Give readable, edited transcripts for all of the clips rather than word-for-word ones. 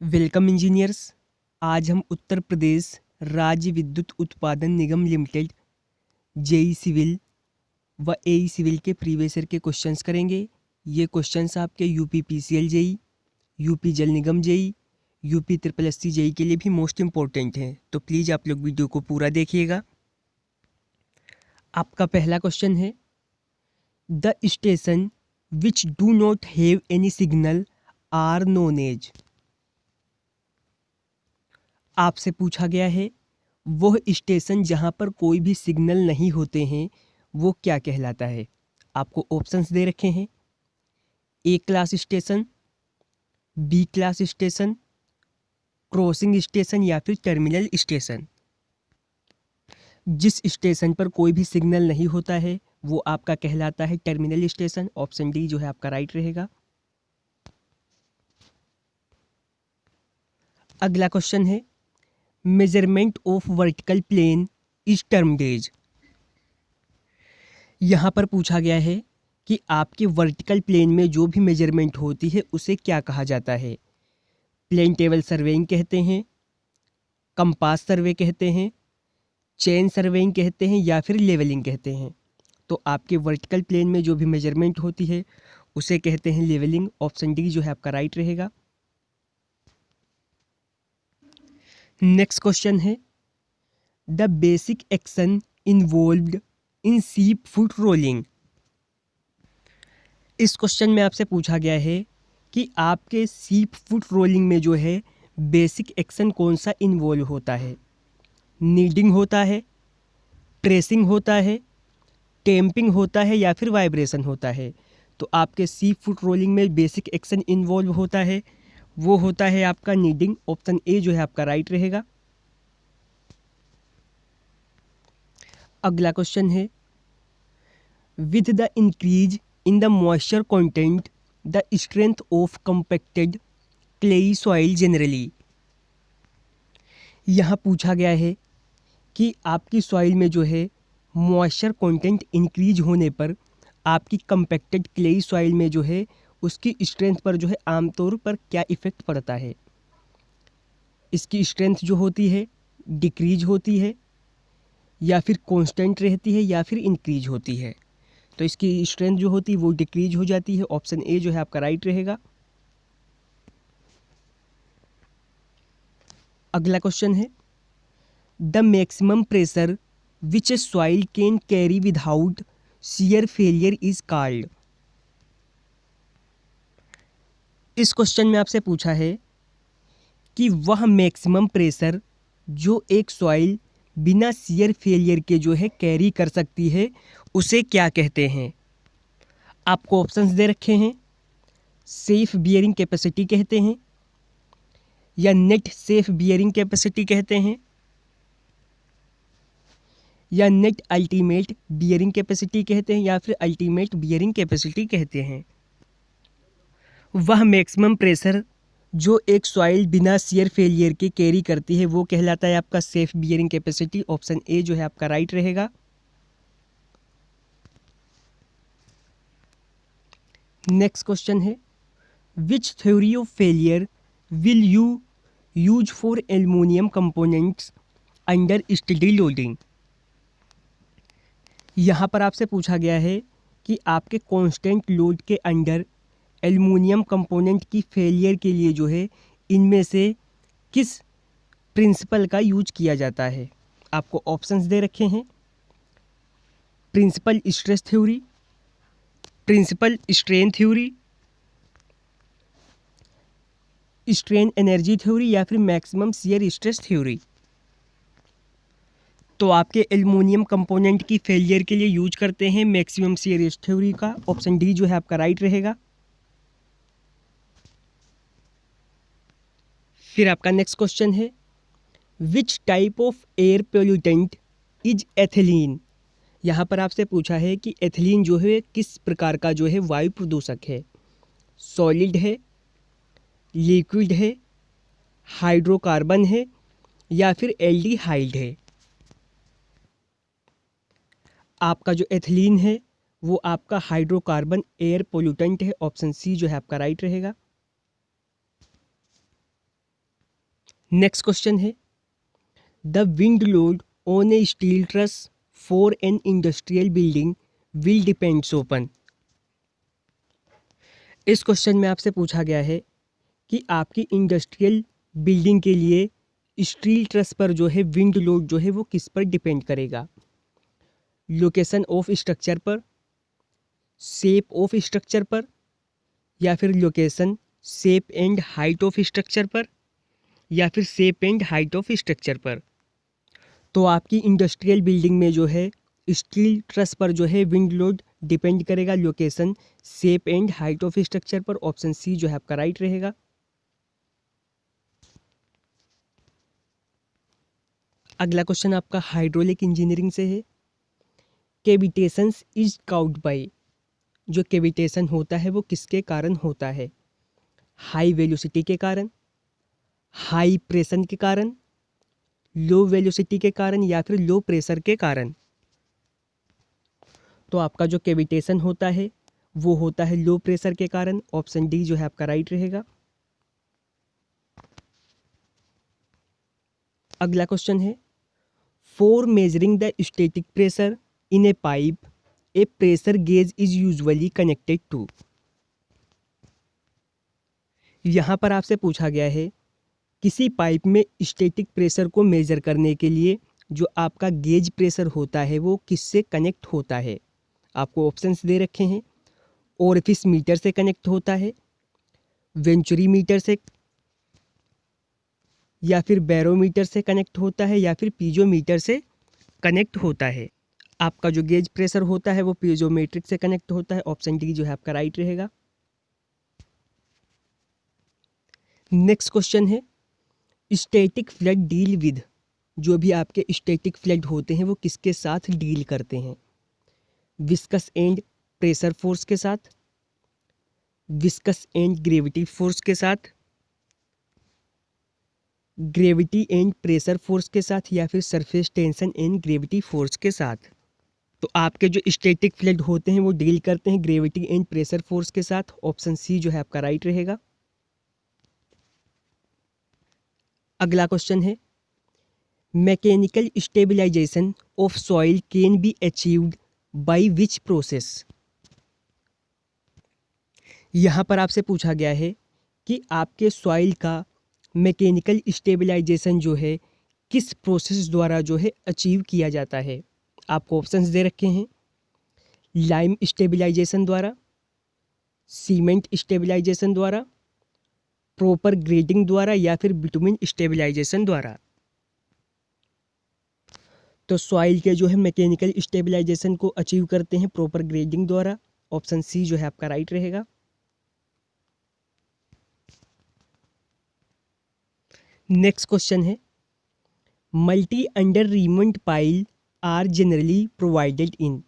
Welcome engineers. आज हम उत्तर प्रदेश राज्य विद्युत उत्पादन निगम लिमिटेड जेई सिविल व एई सिविल के प्रीवियस ईयर के क्वेश्चंस करेंगे। ये क्वेश्चंस आपके UP PCL JE, UP Jal Nigam JE, UP triple SC JE के लिए भी मोस्ट इम्पोर्टेंट हैं, तो प्लीज़ आप लोग वीडियो को पूरा देखिएगा। आपका पहला क्वेश्चन है, the station which do not have any signal are known as. आपसे पूछा गया है वह स्टेशन जहां पर कोई भी सिग्नल नहीं होते हैं वो क्या कहलाता है। आपको ऑप्शंस दे रखे हैं, A class station, B class station, crossing station या फिर टर्मिनल स्टेशन। जिस स्टेशन पर कोई भी सिग्नल नहीं होता है वो आपका कहलाता है टर्मिनल स्टेशन। ऑप्शन डी जो है आपका राइट रहेगा। अगला क्वेश्चन है, measurement of vertical plane is termed as. यहाँ पर पूछा गया है कि आपके वर्टिकल प्लेन में जो भी मेजरमेंट होती है उसे क्या कहा जाता है। प्लेन टेबल सर्वेइंग कहते हैं, कंपास सर्वे कहते हैं, चेन सर्वेइंग कहते हैं या फिर लेवलिंग कहते हैं। तो आपके वर्टिकल प्लेन में जो भी मेजरमेंट होती है उसे कहते हैं लेवलिंग। ऑप्शन डी जो है आपका राइट रहेगा। नेक्स्ट क्वेश्चन है, द बेसिक एक्शन इन्वॉल्व्ड इन सीप फुट रोलिंग। इस क्वेश्चन में आपसे पूछा गया है कि आपके सीप फुट रोलिंग में जो है बेसिक एक्शन कौन सा इन्वॉल्व होता है। नीडिंग होता है, ट्रेसिंग होता है, टेम्पिंग होता है या फिर वाइब्रेशन होता है। तो आपके सीप फुट रोलिंग में बेसिक एक्शन इन्वॉल्व होता है वो होता है आपका नीडिंग। ऑप्शन ए जो है आपका राइट रहेगा। अगला क्वेश्चन है, with the increase in the moisture content the strength of compacted clayey soil generally. यहाँ पूछा गया है कि आपकी सॉइल में जो है मॉइस्चर कंटेंट इंक्रीज होने पर आपकी कंपैक्टेड क्लेई सॉइल में जो है उसकी स्ट्रेंथ पर जो है आमतौर पर क्या इफ़ेक्ट पड़ता है। इसकी स्ट्रेंथ जो होती है डिक्रीज होती है या फिर कांस्टेंट रहती है या फिर इंक्रीज होती है। तो इसकी स्ट्रेंथ जो होती है वो डिक्रीज हो जाती है। ऑप्शन ए जो है आपका राइट रहेगा। अगला क्वेश्चन है, the maximum pressure which A soil can carry without shear failure is called. इस क्वेश्चन में आपसे पूछा है कि वह मैक्सिमम प्रेशर जो एक सॉइल बिना शियर फेलियर के जो है कैरी कर सकती है उसे क्या कहते हैं। आपको ऑप्शंस दे रखे हैं, सेफ बियरिंग कैपेसिटी कहते हैं या नेट सेफ बियरिंग कैपेसिटी कहते हैं या नेट अल्टीमेट बियरिंग कैपेसिटी कहते हैं या फिर अल्टीमेट बियरिंग कैपेसिटी कहते हैं। वह मैक्सिमम प्रेशर जो एक सॉइल बिना शियर फेलियर के कैरी करती है वो कहलाता है आपका safe bearing capacity. Option A जो है आपका राइट रहेगा। नेक्स्ट क्वेश्चन है, विच theory of failure will you use for aluminium components under study loading. यहाँ पर आपसे पूछा गया है कि आपके कांस्टेंट लोड के अंडर एल्युमिनियम कंपोनेंट की फेलियर के लिए जो है इनमें से किस प्रिंसिपल का यूज किया जाता है। आपको ऑप्शंस दे रखे हैं, principal stress theory, principal strain theory, strain energy theory या फिर मैक्सिमम शियर स्ट्रेस थ्योरी। तो आपके एल्युमिनियम कंपोनेंट की फेलियर के लिए यूज करते हैं मैक्सिमम शियर स्ट्रेस थ्योरी का। ऑप्शन डी जो है आपका राइट रहेगा। फिर आपका नेक्स्ट क्वेश्चन है, which type of air pollutant is ethylene. यहाँ पर आपसे पूछा है कि एथिलीन जो है किस प्रकार का जो है वायु प्रदूषक है। सॉलिड है, लिक्विड है, हाइड्रोकार्बन है या फिर एल्डिहाइड है। आपका जो एथिलीन है वो आपका हाइड्रोकार्बन एयर पोल्यूटेंट है। ऑप्शन सी जो है आपका राइट रहेगा। नेक्स्ट क्वेश्चन है, the wind load on A steel truss for an industrial building will depends open. इस क्वेश्चन में आपसे पूछा गया है कि आपकी इंडस्ट्रियल बिल्डिंग के लिए स्टील ट्रस पर जो है विंड लोड जो है वो किस पर डिपेंड करेगा, लोकेशन ऑफ स्ट्रक्चर पर, शेप ऑफ स्ट्रक्चर पर, या फिर location, shape and height of structure पर, या फिर shape and height of structure पर। तो आपकी इंडस्ट्रियल बिल्डिंग में जो है स्टील ट्रस पर जो है विंड लोड डिपेंड करेगा location, shape and height of structure पर। ऑप्शन सी जो है आपका राइट रहेगा। अगला क्वेश्चन आपका हाइड्रोलिक इंजीनियरिंग से है, कैविटेशंस इज काउड बाय। जो कैविटेशन होता है वो किसके कारण होता है, हाई वेलोसिटी के कारण, हाई प्रेशर के कारण, लो वेलोसिटी के कारण, या फिर लो प्रेशर के कारण। तो आपका जो कैविटेशन होता है वो होता है लो प्रेशर के कारण। ऑप्शन डी जो है आपका राइट रहेगा। अगला क्वेश्चन है, for measuring the static pressure in a pipe a pressure gauge is usually connected to. यहाँ पर आपसे पूछा गया है किसी पाइप में स्टैटिक प्रेशर को मेजर करने के लिए जो आपका गेज प्रेशर होता है वो किससे कनेक्ट होता है। आपको ऑप्शंस दे रखे हैं, ओरिफिस मीटर से कनेक्ट होता है, वेंचुरी मीटर से, या फिर बैरोमीटर से कनेक्ट होता है, या फिर पीजोमीटर से कनेक्ट होता है। आपका जो गेज प्रेशर होता है वो पीजोमेट्रिक से कनेक्ट होता है। ऑप्शन डी जो है आपका राइट रहेगा। नेक्स्ट क्वेश्चन है, स्टैटिक फ्लड डील विद। जो भी आपके स्टैटिक फ्लड होते हैं वो किसके साथ डील करते हैं, विस्कस एंड प्रेशर फोर्स के साथ, विस्कस एंड ग्रेविटी फोर्स के साथ, ग्रेविटी एंड प्रेशर फोर्स के साथ, या फिर surface tension and gravity force के साथ। तो आपके जो स्टैटिक फ्लड होते हैं वो डील करते हैं ग्रेविटी एंड प्रेशर फोर्स के साथ। ऑप्शन सी जो है आपका राइट रहेगा। अगला क्वेश्चन है, mechanical stabilization of soil can be achieved by which process. यहाँ पर आपसे पूछा गया है कि आपके सॉइल का मैकेनिकल स्टेबलाइजेशन जो है किस प्रोसेस द्वारा जो है अचीव किया जाता है। आपको ऑप्शंस दे रखे हैं, लाइम स्टेबलाइजेशन द्वारा, सीमेंट स्टेबलाइजेशन द्वारा, प्रॉपर ग्रेडिंग द्वारा, या फिर बिटुमिन स्टेबलाइजेशन द्वारा। तो सॉइल के जो है मैकेनिकल स्टेबलाइजेशन को अचीव करते हैं प्रॉपर ग्रेडिंग द्वारा। ऑप्शन सी जो है आपका राइट रहेगा। नेक्स्ट क्वेश्चन है, multi under reamed pile are generally provided in.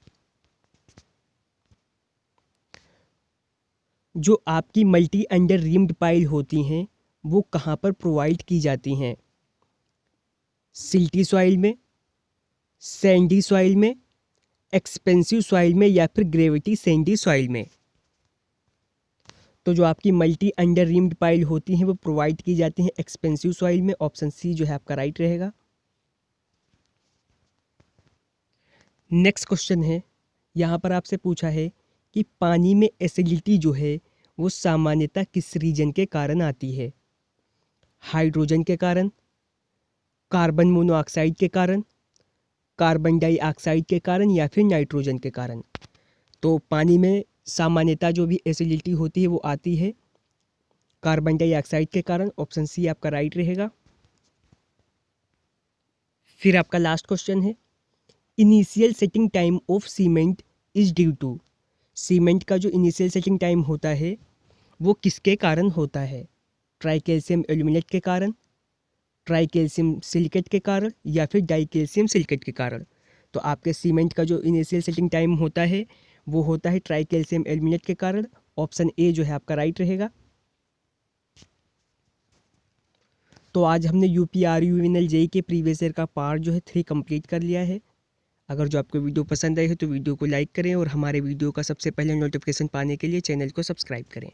जो आपकी मल्टी अंडर रीम्ड पाइल होती हैं वो कहाँ पर प्रोवाइड की जाती हैं, सिल्टी सॉइल में, सैंडी सॉइल में, एक्सपेंसिव सॉइल में, या फिर ग्रेविटी सैंडी सॉइल में। तो जो आपकी मल्टी अंडर रीम्ड पाइल होती हैं वो प्रोवाइड की जाती हैं एक्सपेंसिव सॉइल में। ऑप्शन सी जो है आपका राइट रहेगा। नेक्स्ट क्वेश्चन है, यहाँ पर आपसे पूछा है कि पानी में एसिडिटी जो है वो सामान्यतः किस रीजन के कारण आती है, हाइड्रोजन के कारण, कार्बन मोनोऑक्साइड के कारण, कार्बन डाइऑक्साइड के कारण, या फिर नाइट्रोजन के कारण। तो पानी में सामान्यतः जो भी एसिडिटी होती है वो आती है कार्बन डाइऑक्साइड के कारण। ऑप्शन सी आपका राइट रहेगा। फिर आपका लास्ट क्वेश्चन है, initial setting time of cement is due to. Cement का जो इनिशियल सेटिंग टाइम होता है वो किसके कारण होता है, ट्राई कैल्शियम एल्यूमिनेट के कारण, ट्राई कैल्शियम सिलिकेट के कारण, या फिर डाई कैल्शियम सिलिकेट के कारण। तो आपके सीमेंट का जो इनिशियल सेटिंग टाइम होता है वो होता है ट्राई कैल्शियम एल्यूमिनेट के कारण। ऑप्शन ए जो है आपका राइट रहेगा। तो आज हमने UPRUNL JEE के प्रीवियस ईयर का पार्ट जो है 3 कंप्लीट कर लिया है। अगर जो आपको वीडियो पसंद आई है तो वीडियो को लाइक करें और हमारे वीडियो का सबसे पहले नोटिफिकेशन पाने के लिए चैनल को सब्सक्राइब करें।